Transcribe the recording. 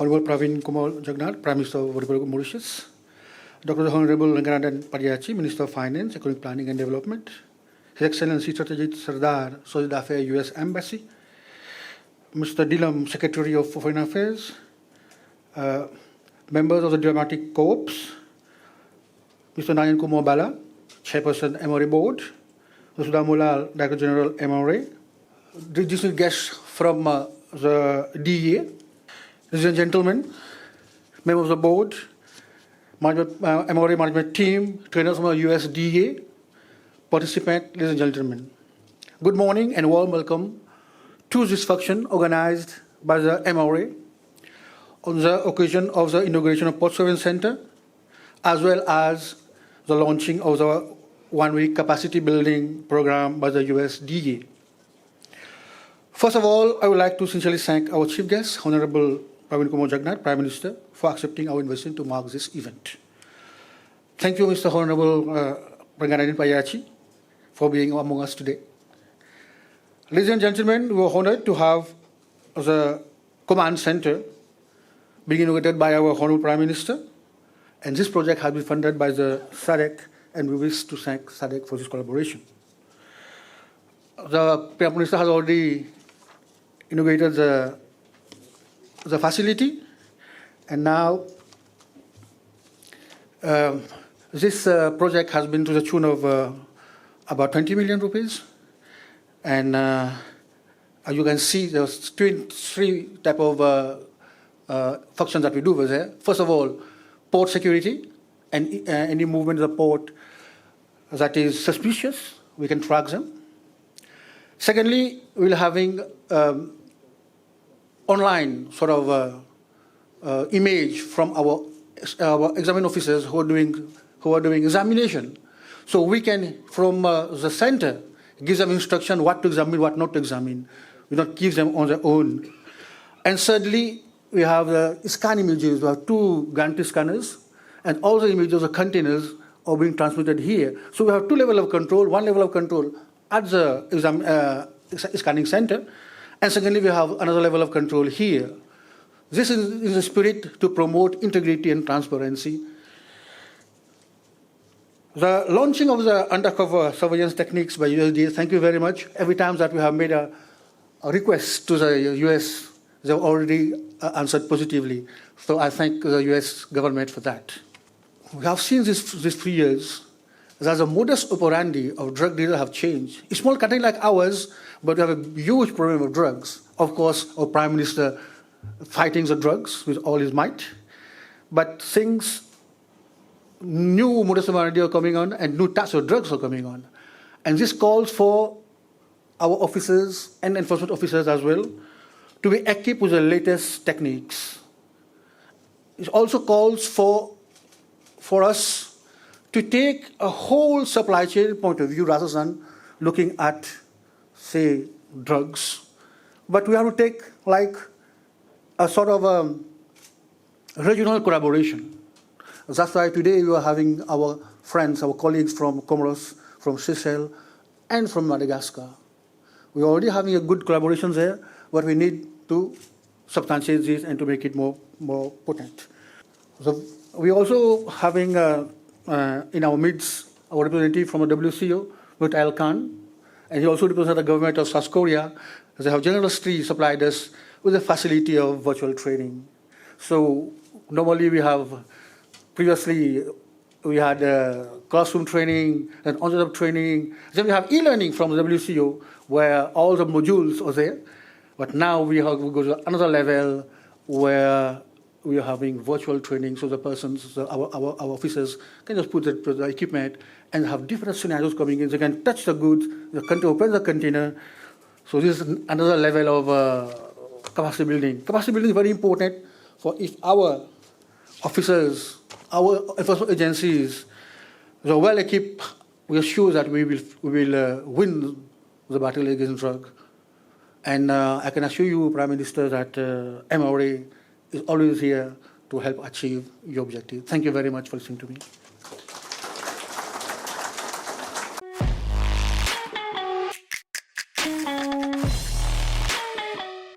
Honorable Praveen Kumar Jagannath, Prime Minister of Mauritius, Dr. Honorable Vivekanand, Minister of Finance, Economic Planning and Development, His Excellency Satyajit Sardar, Solid Affairs U.S. Embassy, Mr. Dilam, Secretary of Foreign Affairs, members of the Diplomatic Corps, Mr. Nayan Kumar Bala, Chairperson MRA Board, Mr. Sudhamulal, Director General MRA, distinguished guests from the DEA, ladies and gentlemen, members of the board, MRA management team, trainers from the US DEA, participants, ladies and gentlemen. Good morning and warm welcome to this function organized by the MRA on the occasion of the inauguration of Port Surveillance Center, as well as the launching of the one-week capacity building program by the US DEA. First of all, I would like to sincerely thank our chief guest, Honorable Praveen Kumar Jagannath, Prime Minister, for accepting our invitation to mark this event. Thank you, Mr. Honorable Vivekanand, for being among us today. Ladies and gentlemen, we are honored to have the command center being inaugurated by our Honorable Prime Minister, and this project has been funded by the SADC, and we wish to thank SADC for this collaboration. The Prime Minister has already inaugurated the facility, and now this project has been to the tune of about 20 million rupees. And as you can see, there's three type of functions that we do over there. First of all, port security, and any movement of the port that is suspicious, we can track them. Secondly, we're having online sort of image from our examining officers who are doing examination. So we can, from the center, give them instruction what to examine, what not to examine. We don't give them on their own. And thirdly, we have the scan images. We have two gantry scanners, and all the images of containers are being transmitted here. So we have two levels of control, one level of control at the scanning center, and secondly, we have another level of control here. This is in the spirit to promote integrity and transparency. The launching of the undercover surveillance techniques by USDA, thank you very much. Every time that we have made a request to the US, they've already answered positively. So I thank the US government for that. We have seen these 3 years that the modus operandi of drug dealers have changed. A small country like ours, but we have a huge problem of drugs. Of course, our Prime Minister fighting the drugs with all his might. But things, new modus operandi are coming on, and new types of drugs are coming on. And this calls for our officers and enforcement officers as well to be equipped with the latest techniques. It also calls for us to take a whole supply chain point of view rather than looking at, say, drugs. But we have to take like a sort of regional collaboration. That's why today we are having our friends, our colleagues from Comoros, from Seychelles, and from Madagascar. We're already having a good collaboration there, but we need to substantiate this and to make it more potent. So we're also having in our midst our representative from the WCO, Mr. Al Khan, and he also represents the government of South Korea. They have generously supplied us with a facility of virtual training. So normally previously we had classroom training and on-the-job training. Then we have e-learning from the WCO where all the modules are there. But now we go to another level where we are having virtual training, so the persons, our officers, can just put the equipment and have different scenarios coming in. They can touch the goods, they can open the container. So this is another level of capacity building. Capacity building is very important for if our officers, our enforcement agencies, are well equipped. We are sure that we will win the battle against drug. And I can assure you, Prime Minister, that MRA is always here to help achieve your objective. Thank you very much for listening to me.